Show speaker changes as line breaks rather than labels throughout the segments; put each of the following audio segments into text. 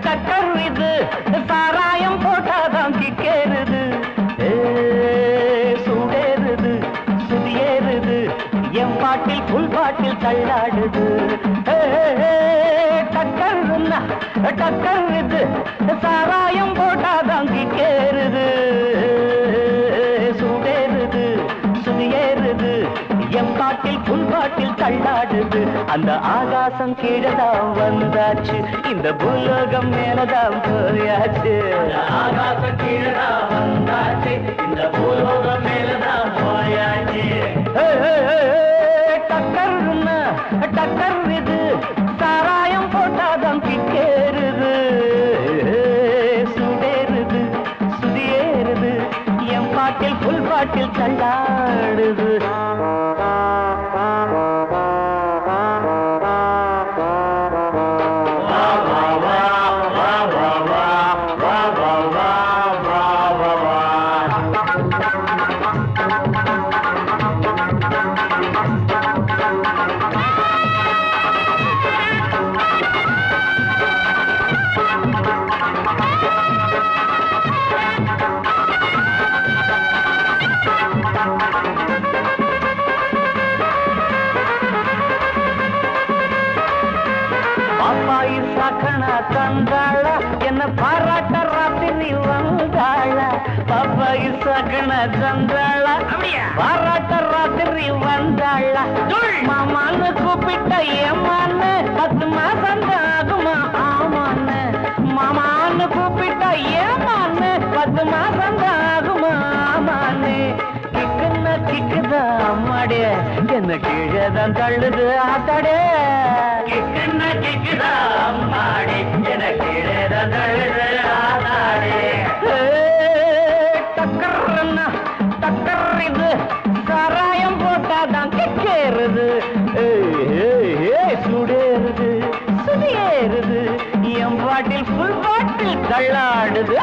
டக்கர் இது சாராயம் போட்டாதான் கிக்கேறுது சூடேறுது சுதியேறுது என் பாட்டில் புல் பாட்டில் தள்ளாடுது டக்கர் இது சாராயம் போட்டாதான் கிக்கேறுது சூடேறுது சுதியேறுது என் பாட்டில் புல் பாட்டில் தள்ளாடுது அந்த ஆகாசம் கீழதான் வந்தாச்சு இந்த பூலோகம் மேலதான் போயாச்சு ஆகாசம் கீழதான் வந்தாச்சு இந்த பூலோகம் மேலதான் போயாச்சு டக்கர் இது சாராயம் போட்டாதான் கிக்கேறுது சூடேறுது சுதியேறுது என் பாட்டில் புல் பாட்டில் தள்ளாடுது தந்தாள என்ன பாராட்ட ராத்திரி வந்தாள பாப்பாயி சகன தந்தாள பாராட்ட ராத்திரி வந்தாள மாமான்னு கூப்பிட்ட ஏமான்னு 10 மாசம் ஆகுமா ஆமான்னு மாமான்னு கூப்பிட்ட ஏமான்னு 10 மாசம் ஆகுமா ஆமான்னு கிக்குன்னா கிக்குதா அம்மாடே என்ன கீழேதான் தள்ளுது ஆத்தாடே கிக்குன்னா கிக்குதா அம்மாடே என்ன கீழேதான் தள்ளுது ஆத்தாடே டக்கர் இது சாராயம் போட்டாதான் கிக்கேறுது சுடேறுது சுதியேறுது என் பாட்டில் புல் பாட்டில் தள்ளாடுது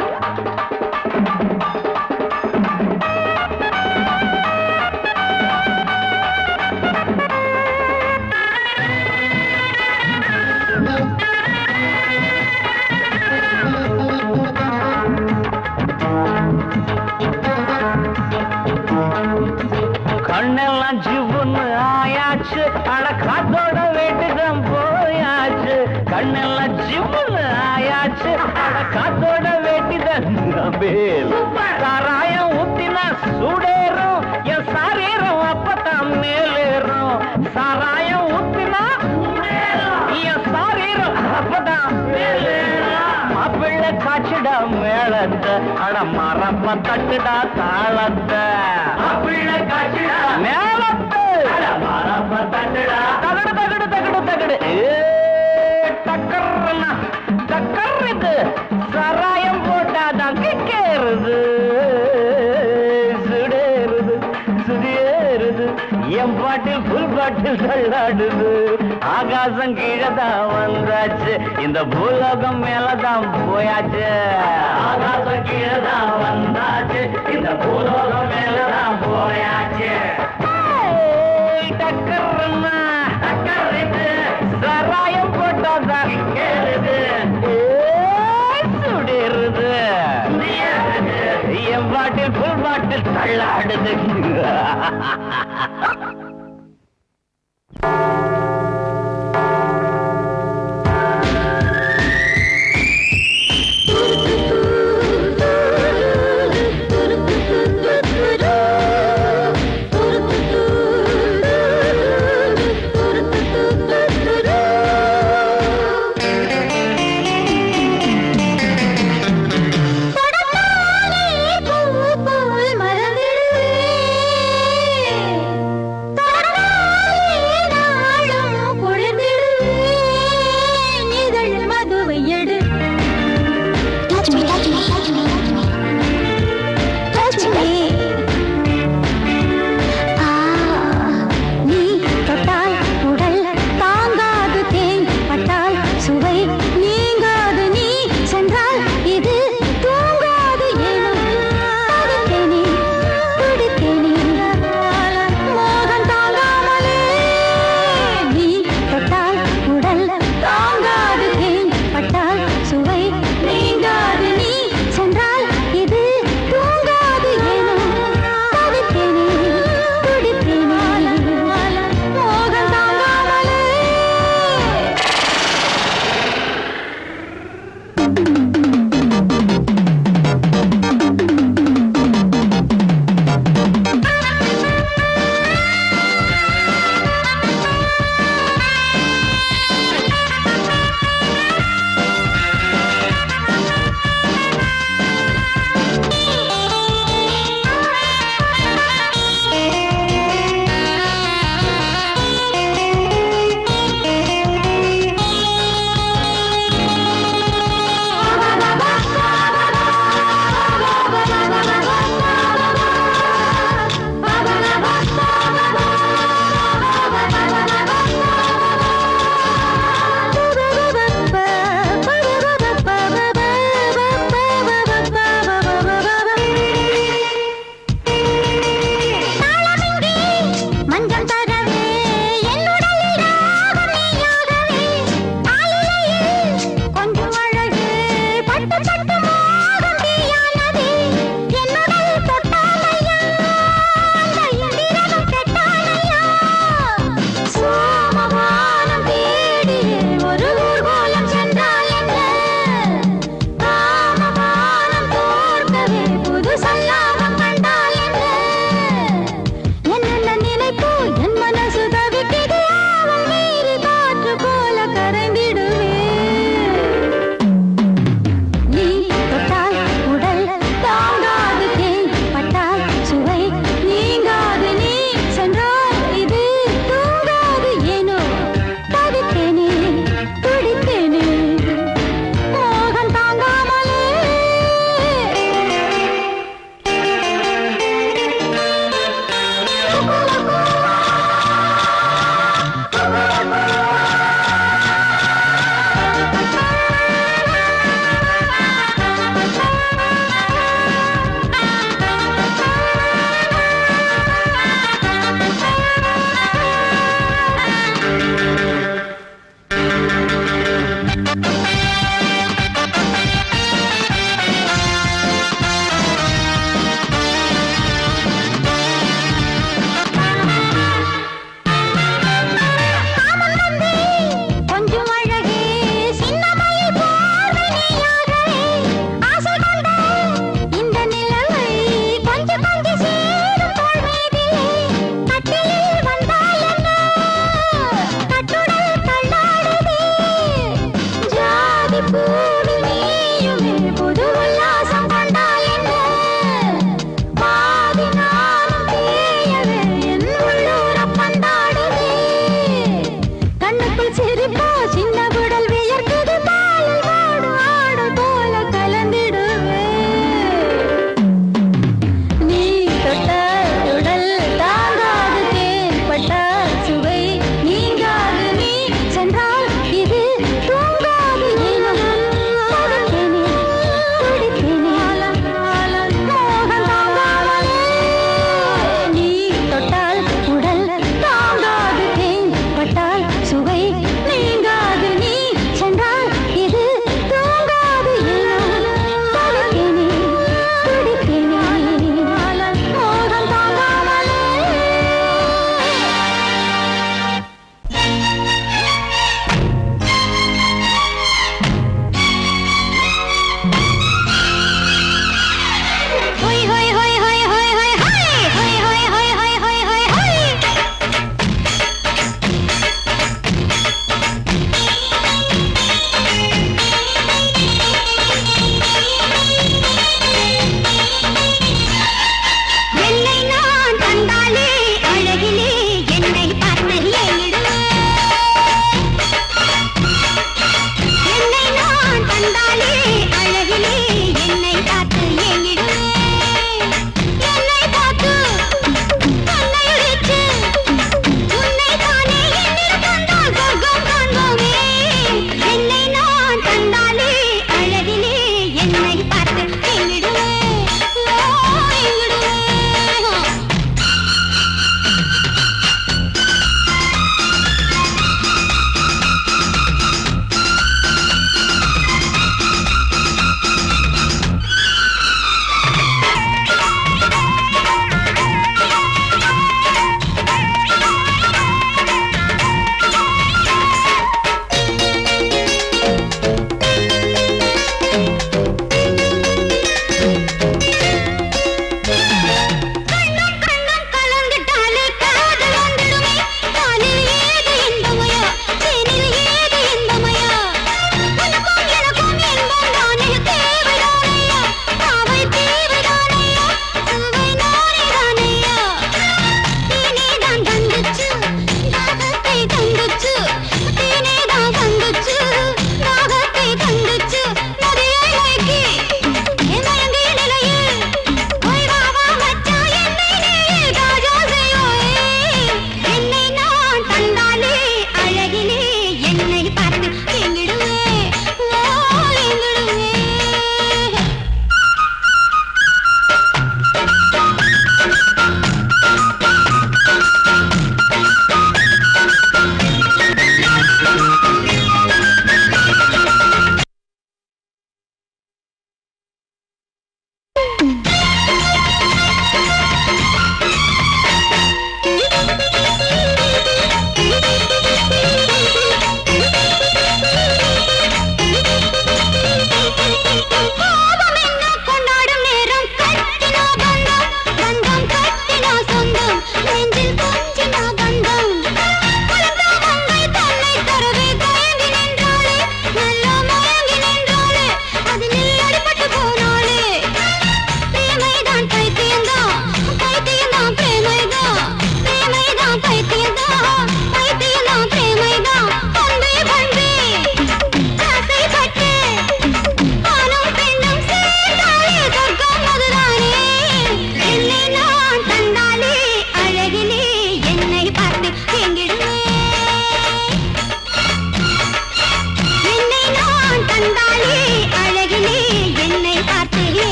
கண்ணெல்லாம் ஜிவ்வுன்னு ஆயாச்சு அட காத்தோட வேட்டுதான் போயாச்சு கண்ணெல்லாம் ஜிவ்வுன்னு ஆயாச்சு அட காத்தோட வேட்டுதான் சாராயம் ஊத்தினா சூடேறும் என் சாரீரம் அப்பதான் மேலேறும் சாராயம் ஊத்தினா என் சாரீரம் அப்பதான் மேலேறும் மாப்பிள்ளை காய்ச்சிடா மேளத்தை அட மரப்ப தட்டுடா தாளத்தை மாப்பிள்ளை காய்ச்சிடா மேளத்தை அட மரப்ப தட்டுடா தகடு தகடு தகடு தகடு டக்கர் இது சாராயம் போட்டாதான் கிக்கேறுது சுடேறுது சுதியேறுது என் பாட்டில் புல் பாட்டில் தள்ளாடுது ஆகா ஆகாசம் கீழதான் வந்தாச்சு இந்த பூலோகம் மேலதான் போயாச்சு ஆகாசம் கீழதான் வந்தாச்சு இந்த பூலோகம் மேலதான் போயாச்சு டக்கர்னா டக்கருக்கு சராயம் போட்டாதான் கேளுது சுடிருது என் பாட்டில் புல் பாட்டில் தள்ளாடுது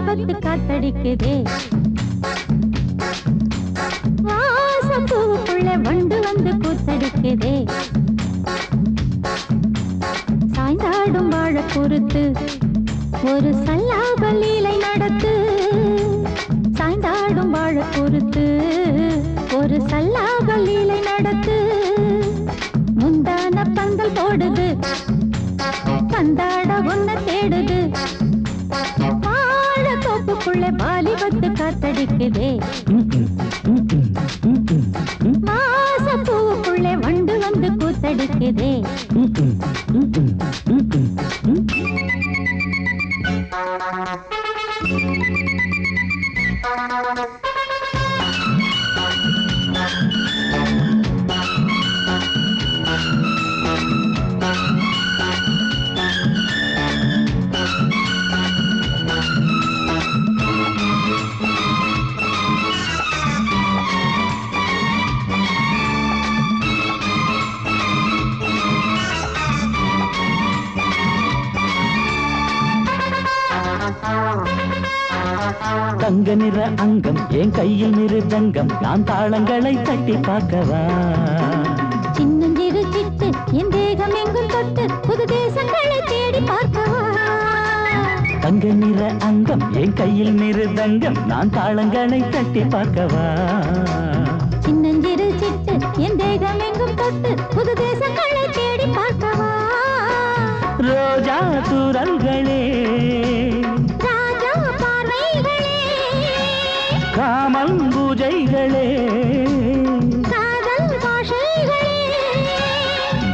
வாலிபத்து காத்தடிக்குதே வாசப்பூவுக்குள்ள வண்டு வந்து கூத்தடிக்குதே சாய்ந்தாடும் வாழ பொறுத்து ஒரு சல்லாப லீலை நடத்து சாய்ந்தாடும் வாழ பொறுத்து ஒரு சல்லாப லீலை நடத்து முந்தான பந்தல் போடுது பந்தாட ஒன்ன தேடுது வாழ தோப்புக்குள்ள வாலிபத்து காத்தடிக்குதே மாசப்பூவுக்குள்ள வண்டு வந்து கூத்தடிக்குதே
தங்க நிற அங்கம் என் கையில் மிருதங்கம் நான் தாளங்களை தட்டி பார்க்கவா
சின்னஞ்சிறு சிட்டு என் தேகம் எங்கும் தொட்டு புது தேசங்களை தேடி பார்க்கவா
தங்க நிற அங்கம் என் கையில் மிருதங்கம் நான் தாளங்களை தட்டி பார்க்கவா
சின்னஞ்சிறு சிட்டு என் தேகம் எங்கும் தொட்டு புது தேசங்களை தேடி பார்க்கவா
ரோஜா தூரல்களே
ராஜா பார்வைகளே
காமல் பூஜைகளே
காதல் பாஷைகளே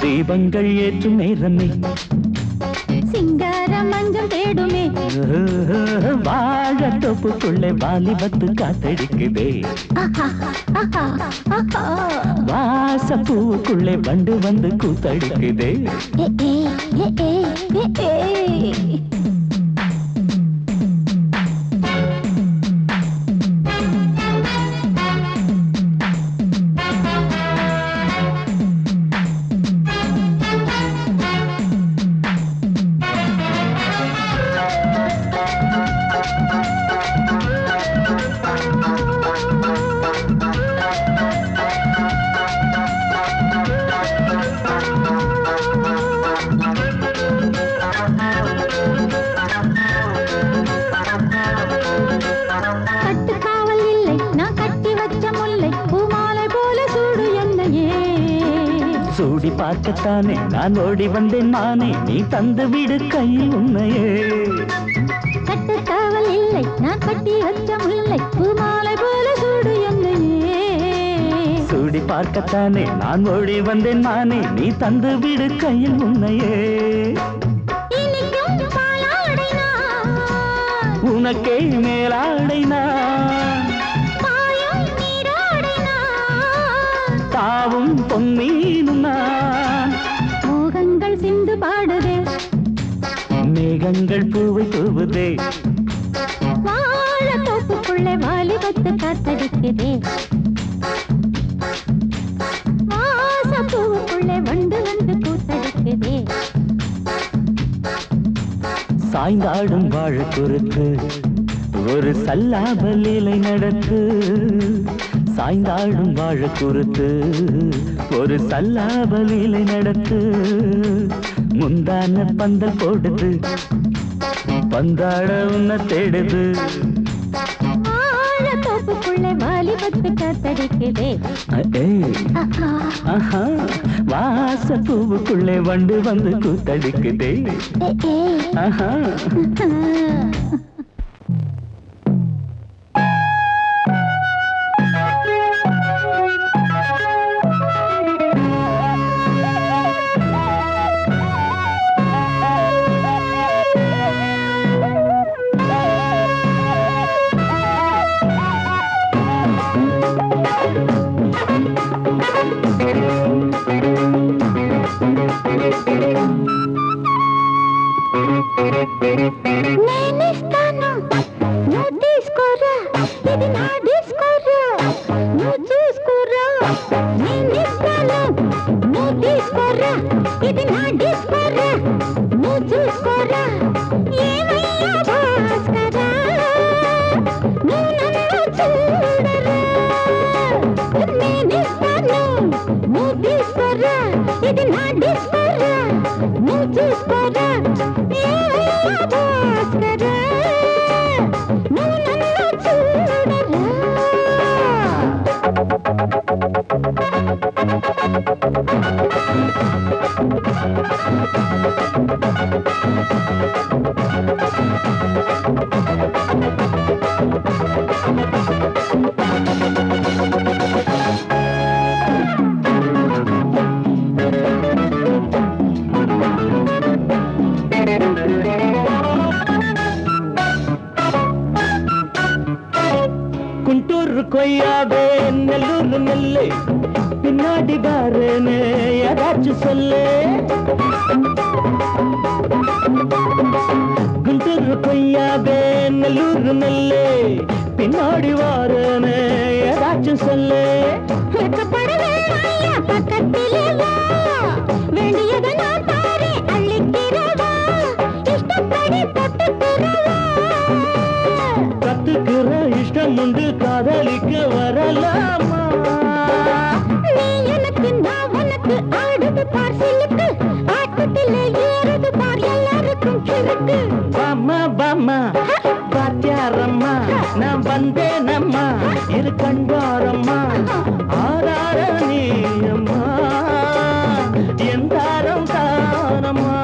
தீபங்கள் ஏற்றும் நேரமே
சிங்கார மஞ்சள் தேடுமே
வாழ தொப்புக்குள்ளே வாலிபத்து காத்தடிக்குதே வாசப்பூவுக்குள்ளே வண்டு வந்து கூத்தடிக்குதே
கட்டுக்காவல் இல்லை நான் கட்டி வச்ச முல்லை பூமாலை போல சூடு என்னையே
சூடி பார்க்கத்தானே நான் ஓடி வந்தேன் நானே நீ தந்து விடு கையில் உண்மையே
கட்டுக்காவல் இல்லை நான் கட்டி வச்ச முல்லை பூமாலை போல சூடு என்னையே
சூடி பார்க்கத்தானே நான் ஓடி வந்தேன் நானே நீ தந்து விடு கையில் உண்மையே
இனிக்கும் பாலாடை நான்
உனக்கே மேலாடை நான்
பாயும் நீராடை நான்
தாவும் பொன்னீனும் நான்
மோகங்கள் சிந்து பாடுதே
மேகங்கள் பூவை தூவுதே
வாழ தோப்புக்குள்ளே வாலிபத்து காத்தடிக்குதே வாசப்பூவுக்குள்ளே வண்டு வந்து கூத்தடிக்குதே
சாய்ந்தாடும் வாழ குறுக்கு ஒரு சல்லாப லீலை நடத்து சாய்ந்தாடும் வாழ குறுத்து ஒரு சல்லாப லீலை நடத்து முந்தான பந்தல் போடுது பந்தாட உன்ன தேடுது
வாழ தோப்புக்குள்ளே வாலிபத்து காத்தடிக்குதே
வாசப்பூவுக்குள்ளே வண்டு வந்து கூத்தடிக்குதே ஆஹா
నేనిస్తాను నువ్వు తీసుకోరా ఇది నా డిస్కోరా నువ్వు చూసుకోరా నేనిస్తాను నువ్వు తీసుకోరా ఇది నా డిస్కోరా నువ్వు చూసుకోరా ఏమయ్యా భాస్కరా நான் டிஸ்கோரா நீ டிஸ்கோரா భాస్కరా నువ్వు నన్ను చూడరా
குண்டூர் கொய்யாவே நெல்லூர் நெல்லை பின்னாடி பாருன்னு ஏதாச்சும் சொல்லு குண்டூர் கொய்யாவே நெல்லூர் நெல்லை பின்னாடி வாருன்னு ஏதாச்சும் சொல்லு
பக்கத்திலே வா வேண்டியதை நான் தாரே அள்ளிக்கிறவா இஷ்டப்படி போட்டுக்கிறவா
கத்துக்கிற இஷ்டம் உண்டு காதலிக்க வரலாமா
நீ எனக்கு நான் உனக்கு ஆடுது பார் சிலுக்கு ஆட்டத்திலே ஏறுது பார் எல்லாருக்கும் கிறுக்கு
பாமா பாமா பாத்தியாரம்மா நான் வந்தேனம்மா இரு கண்டாரம்மா ஆதார நீயம்மா எந்தாரம் தானம்மா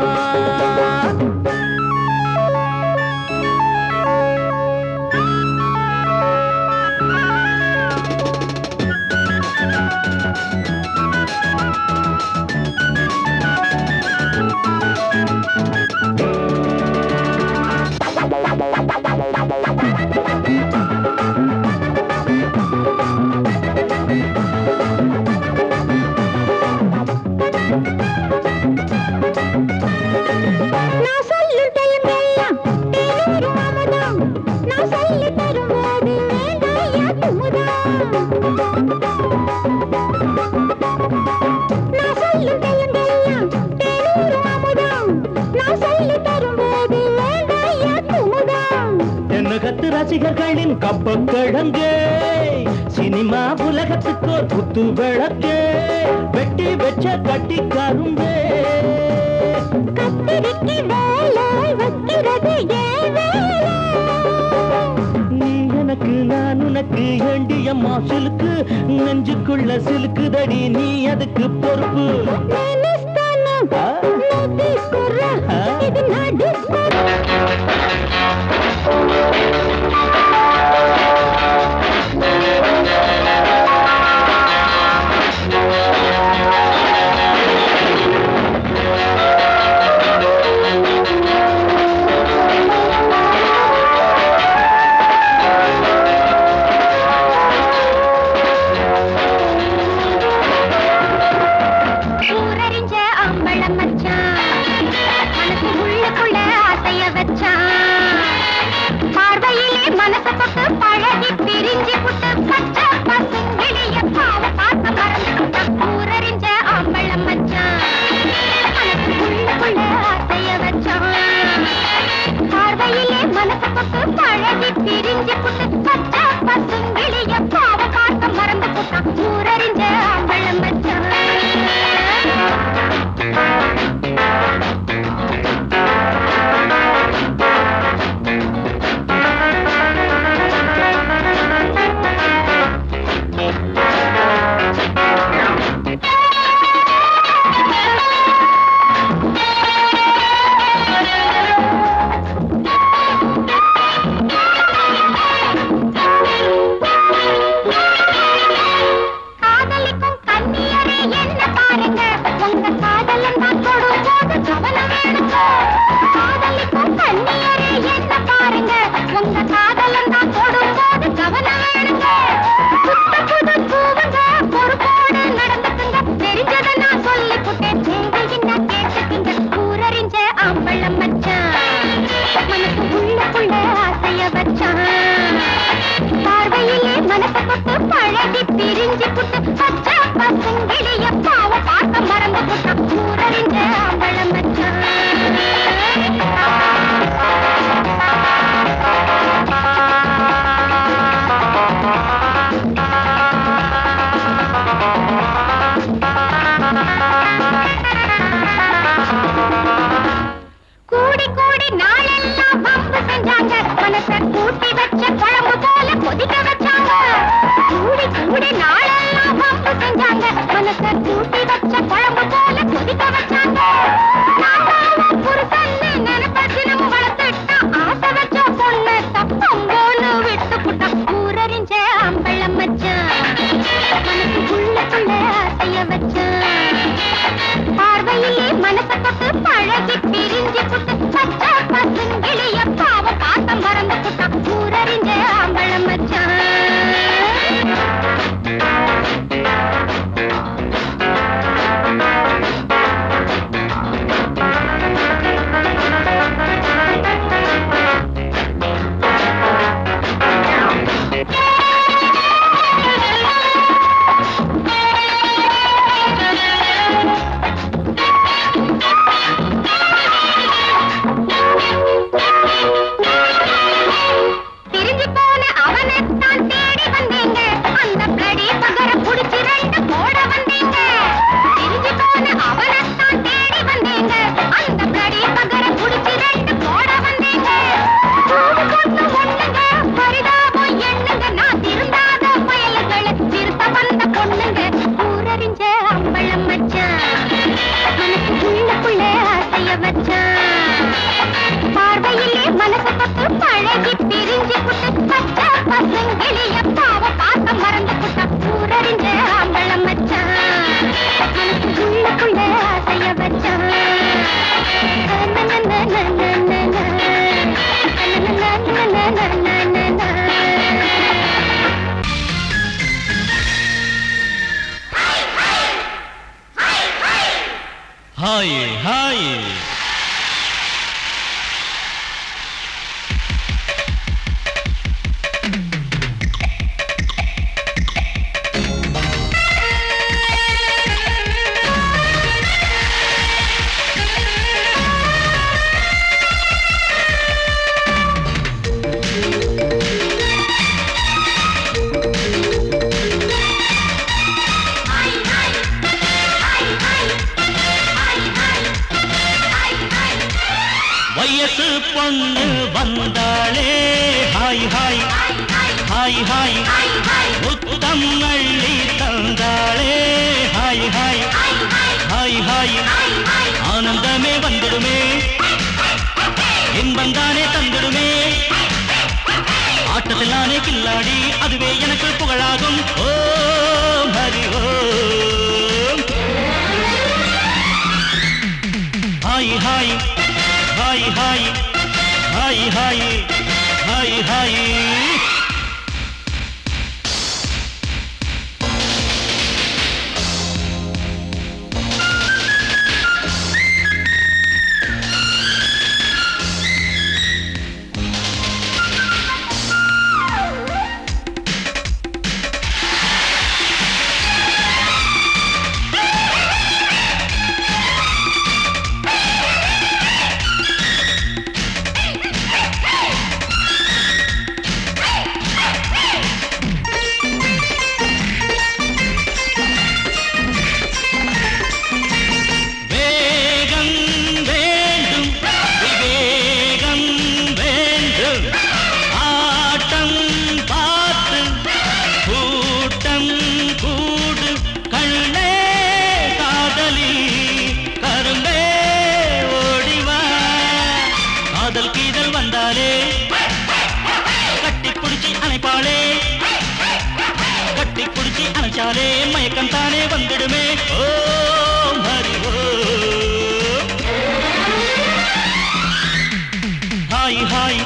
நான் சொல்லும் டைமெல்லாம் தேனூர் மாமதம் நான் சொல்லி தரும்போது வேண்டாயா குமுதம் நான் சொல்லும் டைமெல்லாம் தேனூர் மாமதம் நான் சொல்லி தரும்போது வேண்டாயா குமுதம்
என்ன கத்து ரசிகர்களின் கப்ப கிழங்கே சினிமா உலகத்துக்கு ஒரு புத்து விளக்கே வெட்டி வச்ச கட்டி கரும்பே
கத்திரிக்கு வேலை வைக்கிறது ஏன் வேலை
நீ எனக்கு நான் உனக்கு ஏண்டியம்மா சிலுக்கு நெஞ்சுக்குள்ள சிலுக்குதடி நீ அதுக்கு பொறுப்பு
నేనిస్తాను నువ్వు తీసుకురా ఇది నా డిస్కో ஊரறிஞ்ச அம்பளம் மச்சான் மனசு உள்ளுக்குள்ள ஆசைய வச்சான் பார்வையிலே மனச தொட்டு பழகி பிரிஞ்சு புட்டு பச்சை பசுங்கிளிய பாவ பார்த்த மறந்துட்டான் ஊரறிஞ்ச அம்பளம் மச்சான் மனசு உள்ளுக்குள்ள ஆசைய வச்சான் பார்வையிலே மனச தொட்டு பழகி பிரிஞ்சு புட்டு பச்சை பசுங்கிளிய பாவ பார்த்த மறந்து போட்டான் ஊரறிஞ்ச அம்பளம் மச்சான் காதலிக்கும் கன்னியரே என்ன பாருங்க உங்க காதலன் தான் தொடும்போது கவனம் வேணுங்க காதலிக்கும் கன்னியரே என்ன பாருங்க உங்க காதலன் தான் தொடும்போது கவனம் வேணுங்க புத்த புது பூவுங்க பொறுப்போடு நடந்துக்குங்க தெரிஞ்சதை நான் சொல்லி புட்டேன் நீங்க என்ன கேட்டுக்குங்க ஊரறிஞ்ச அம்பளம் மச்சான் மனசு உள்ளுக்குள்ள ஆசைய வச்சான் பார்வையிலே மனச தொட்டு பழகி பிரிஞ்சு புட்டு பச்சை பசுங்கிளிய பாவ பார்த்த மறந்து புட்டான் ஊரறிஞ்ச அம்பளம் மச்சான் மனச கூட்டி வச்ச குழம்பு போல கொதிக்க வச்சாங்க நாட்டாவும் புருஷன்னு நினைப்ப தினமும் வளர்த்துட்டா ஆசை வச்ச பொண்ணு தப்பங்கோன்னு விட்டு புட்டா ஊரறிஞ்ச அம்பளம் வச்சான் மனசுக்குள்ள ஆசைய வச்சான் பார்வையிலே மனச தொட்டு பழகி பிரிஞ்சு புட்டு பச்சை பசுங்கிளிய பாவ பாசம் மறந்து புட்டா ஊரறிஞ்ச அம்பளம் வச்சான் பிரிஞ்சு போன அவனைத்தான் தேடி வந்தீங்க அந்த பிளடி பகர புடிச்சு ரெண்டு போட வந்தீங்க பிரிஞ்சு போன அவனைத்தான் தேடி வந்தீங்க அந்த பிளடி பகர புடிச்சு ரெண்டு போட வந்தீங்க கூடு கொண்டு ஒண்ணுங்க பரிதாபம் எண்ணுங்க நான் திருந்தாத பயல்களை திருத்த வந்த பொண்ணுங்க ஊரறிஞ்ச அம்பளம் வச்சான் மனசுக்குள்ள ஆசைய வச்சான் பார்வையிலே மனசு தொட்டு பழகி பிரிஞ்சு புட்டு பச்சை பசுங்கிளிய பாவ பாசம் மறந்து புட்டா ஊரறிஞ்ச அம்பளம் வச்சான் மனசுக்குள்ள ஆசைய வச்சான்
ஹாய் ஹாய் வயசு பொண்ணு வந்தாளே ஹாய் ஹாய் ஹாய் ஹாய் முத்தம் அள்ளி தந்தாளே ஹாய் ஹாய் ஹாய் ஹாய் ஆனந்தமே வந்துடுமே இன்பந்தானே தந்துடுமே ஆட்டத்தில் நானே கில்லாடி அதுவே எனக்கு புகழாகும் ஓம் ஹரி ஓம் ஹாய் ஹாய் ஹாய் ஹாய் ஹாய் ஹாய் ஹாய் ஹாய் அணைச்சாலே மயக்கம் தானே வந்துடுமே ஓம் ஹரி ஓம் ஹாய் ஹாய்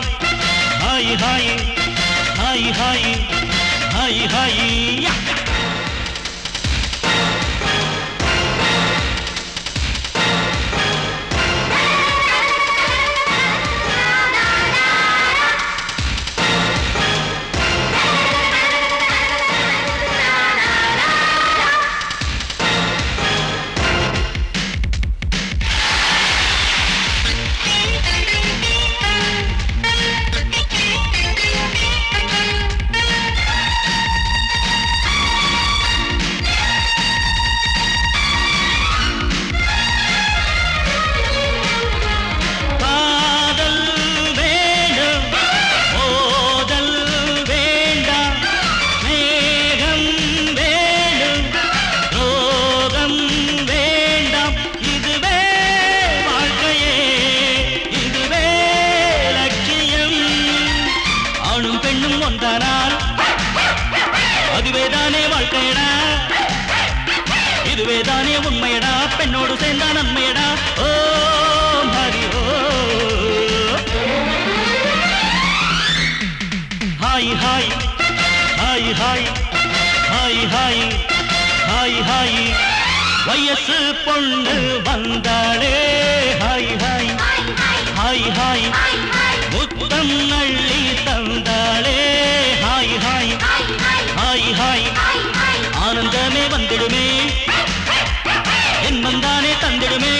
ஹாய் ஹாய் ஹாய் ஹாய் ஹாய் ஹாய் இதுவேதானே உண்மையடா பெண்ணோடு சேர்ந்தா நன்மையடா ஓ ஹரி ஓ ஹாய் ஹாய் ஹாய் ஹாய் ஹாய் ஹாய் ஹாய் ஹாய் வயசு பொண்ணு வந்தாளே ஹாய் ஹாய் ஹாய் ஹாய் முத்தம் அள்ளி தந்தாளே ஹாய் ஹாய் ஹாய் ஹாய் ஆனந்தமே வந்திடுமே என் வந்தானே தந்திடுமே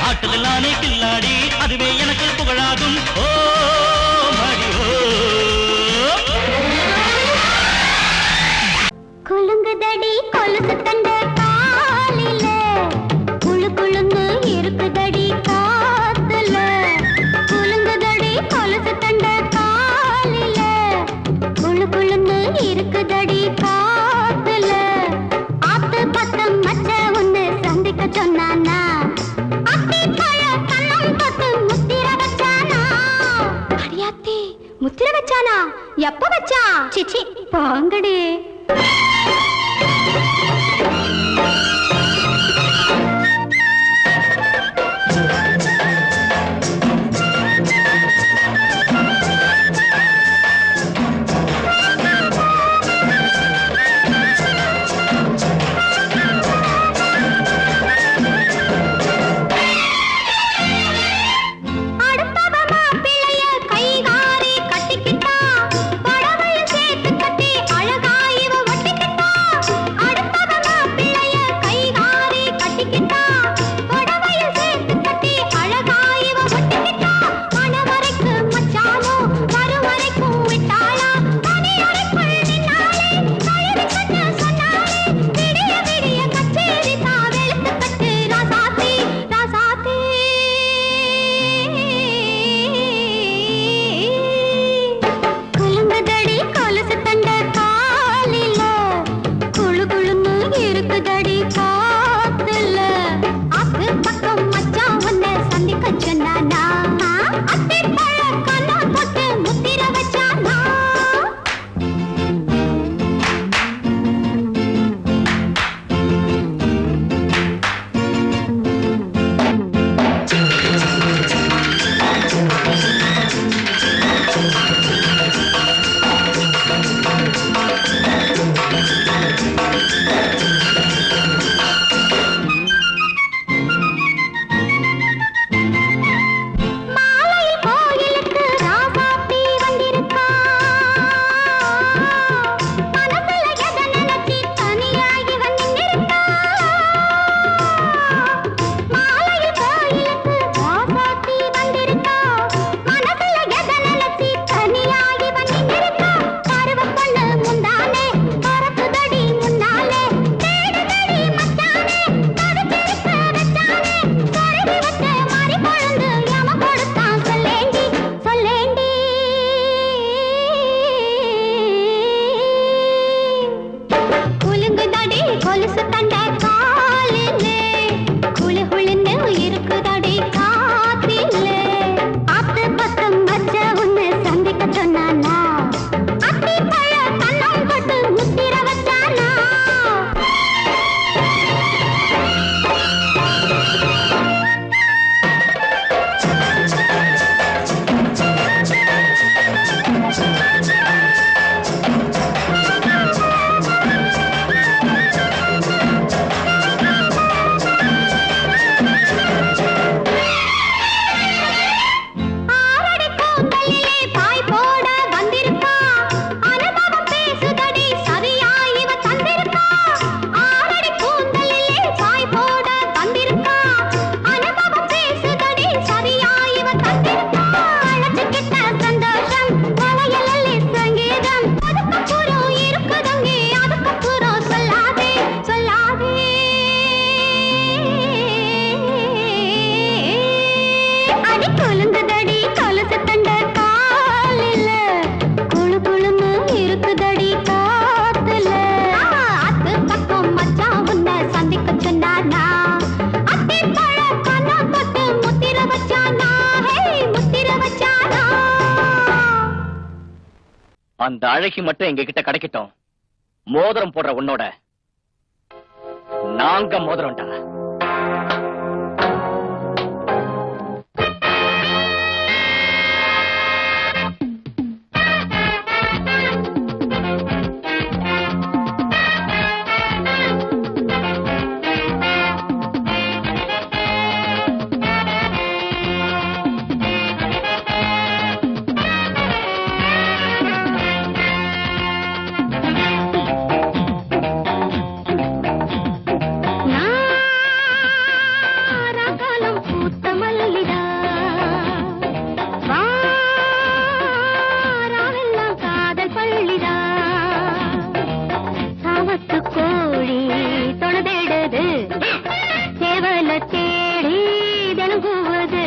ஆட்டலானே கில்லாடி அதுவே எனக்கு புகழாகும் ஓ மடி ஓ
குலுங்குதடி கொலுசு தண்ட காலில குளு குளுன்னு இருக்குதடி காத்துல குலுங்குதடி கொலுசு தண்ட காலில குளு குளுன்னு இருக்குதடி காத்துல ஆத்து பத்தம் மச்ச ஒண்ணு சந்திக்க சொன்னானா அத்தி பழ கண்ணம் தொட்டு முத்திர வச்சானா அடியாத்தி முத்திர வச்சானா எப்ப வச்சா சிச்சி பாங்கடி
அந்த அழகி மட்டும் எங்க கிட்ட கிடைக்கட்டும். மோதிரம் போடுற உன்னோட
நாங்க மோதிரம்டா.
நாராகாலம் பூத்த மல்லிதா வாராவெல்லாம் காதல் பள்ளிதா சாமத்து கோழி தொணதேடுது சேவல தேடி தெலுங்குவது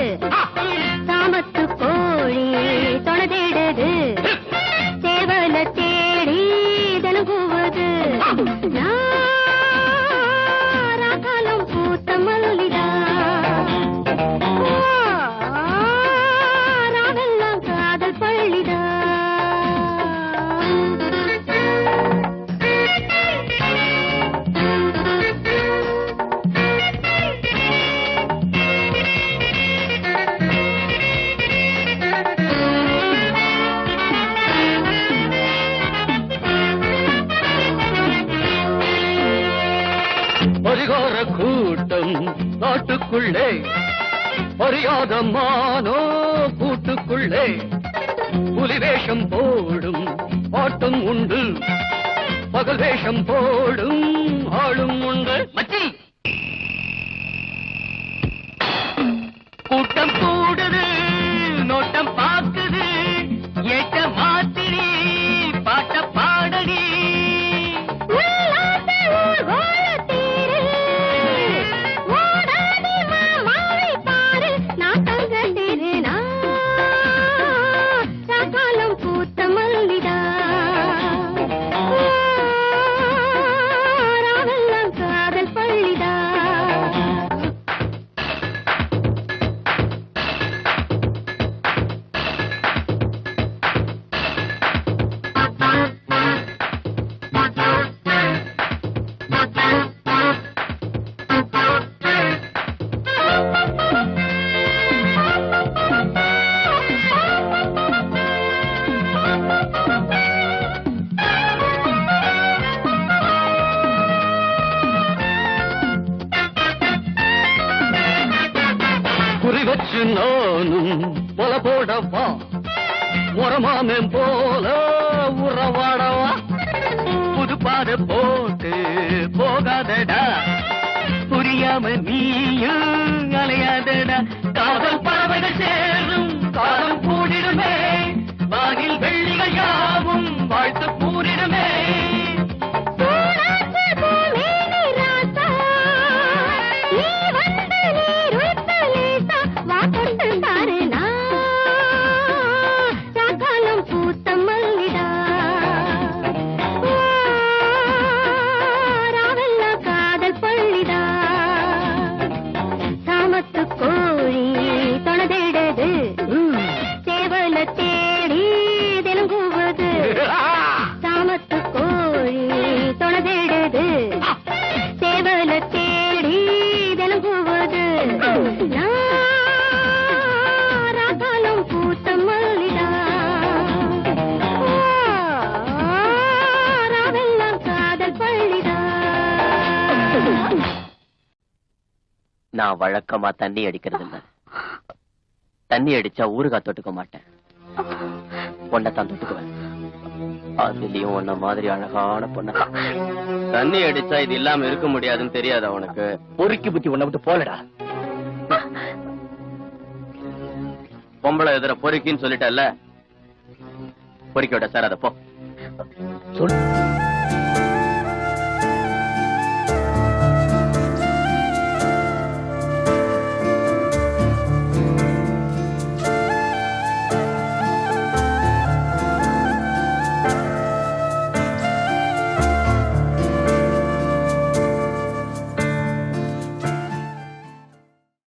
சாமத்து கோழி தொணதேடுது சேவல தேடி தெலுங்குவது நாராகாலம் பூத்த மல்லிதா ராவெல்லாம் காதல் பள்ளிதா
பரிகார கூட்டம் காட்டுக்குள்ளே பரியாத மானோ கூட்டுக்குள்ளே புலி வேஷம் போடும் ஆட்டம் உண்டு பகல் வேஷம் போடும் ஆளும் உண்டு. மச்சி கூட்டம் கூடுது நோட்டம் பாக்குது ஏட்ட மாத்திரி பாட்ட பாடடி
உள்ளாத ஊர்கோலத்தீரு, ஓடாதே மாமாவை பாரு, நாட்டங்கட்டிரு சாக்காலம் பூத்த மல்லிதா ராவெல்லாம் காதல் பள்ளிதா
குறி வச்சு நானும் கொல போடவா முறமாமன் போல உறவாடவா புதுப்பாத போட்டு போகாதடா புரியாம நீயும் அலையாதடா காதல் பறவைகள் சேரும் காலம் கூடிடுமே வானில் வெள்ளிகள் யாவும் வாழ்த்து கூறிடுமே
பூராத்து பூமேனி ராசா, நீ வந்து நீர் உய்த்த லேசா, வா கொண்டு பாரு சாக்காலம் பூத்த மல்லிதா ராவெல்லாம் காதல் பள்ளிதா சாமத்து கோழி தொணதேடுது சேவல தேடி தெலுங்குவது சாமத்து கோழி தொணதேடுது சேவல தேடி தெலுங்குவது நாராகாலம் பூத்த மல்லிதா ராவெல்லாம் காதல் பள்ளிதா
நான் வழக்கமா தண்ணி அடிக்கிறது இல்ல. தண்ணி அடிச்சா ஊறுகாய் தொட்டுக்க மாட்டேன். பொண்ணத்தான் தொட்டுக்குவேன். அதுலயும் உன்ன மாதிரி அழகான பொண்ண தண்ணி அடிச்சா இது இல்லாம இருக்க முடியாதுன்னு தெரியாது அவனுக்கு.
பொறுக்கி புத்தி உன்னை விட்டு போலடா.
பொம்பளை எதிர பொறுக்கின்னு சொல்லிட்டல்ல, பொறுக்கி விட சார் அத போ
சொல்.